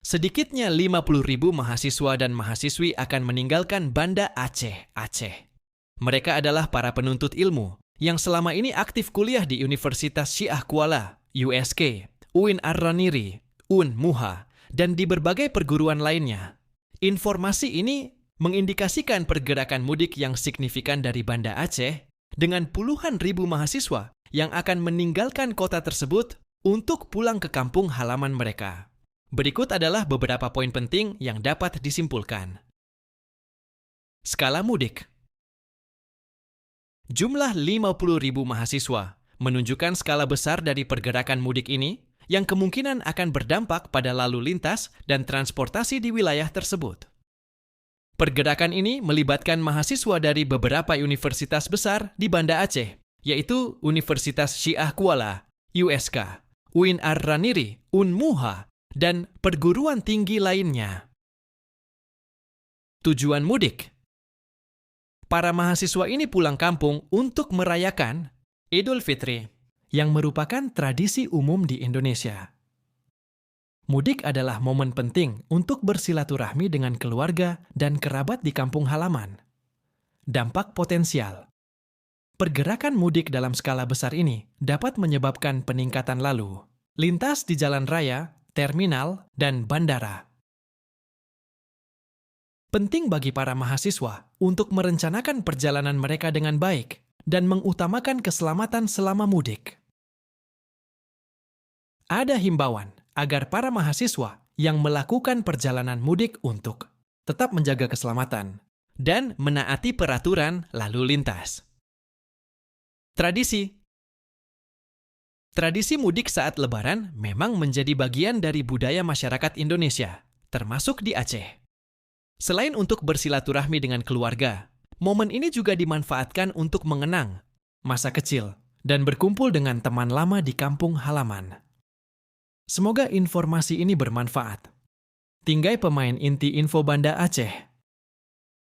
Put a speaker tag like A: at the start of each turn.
A: Sedikitnya 50.000 mahasiswa dan mahasiswi akan meninggalkan Banda Aceh, Aceh. Mereka adalah para penuntut ilmu yang selama ini aktif kuliah di Universitas Syiah Kuala, USK, UIN Ar-Raniri, UNMUHA, dan di berbagai perguruan lainnya. Informasi ini mengindikasikan pergerakan mudik yang signifikan dari Banda Aceh dengan puluhan ribu mahasiswa yang akan meninggalkan kota tersebut untuk pulang ke kampung halaman mereka. Berikut adalah beberapa poin penting yang dapat disimpulkan. Skala mudik. Jumlah 50.000 mahasiswa menunjukkan skala besar dari pergerakan mudik ini yang kemungkinan akan berdampak pada lalu lintas dan transportasi di wilayah tersebut. Pergerakan ini melibatkan mahasiswa dari beberapa universitas besar di Banda Aceh, yaitu Universitas Syiah Kuala, USK, UIN Ar-Raniri, UNMUHA, dan perguruan tinggi lainnya. Tujuan mudik. Para mahasiswa ini pulang kampung untuk merayakan Idul Fitri, yang merupakan tradisi umum di Indonesia. Mudik adalah momen penting untuk bersilaturahmi dengan keluarga dan kerabat di kampung halaman. Dampak potensial. Pergerakan mudik dalam skala besar ini dapat menyebabkan peningkatan lalu lintas di jalan raya, terminal, dan bandara. Penting bagi para mahasiswa untuk merencanakan perjalanan mereka dengan baik dan mengutamakan keselamatan selama mudik. Ada himbauan agar para mahasiswa yang melakukan perjalanan mudik untuk tetap menjaga keselamatan dan menaati peraturan lalu lintas. Tradisi. Tradisi mudik saat Lebaran memang menjadi bagian dari budaya masyarakat Indonesia, termasuk di Aceh. Selain untuk bersilaturahmi dengan keluarga, momen ini juga dimanfaatkan untuk mengenang masa kecil dan berkumpul dengan teman lama di kampung halaman. Semoga informasi ini bermanfaat. Tinggai pemain inti info Banda Aceh.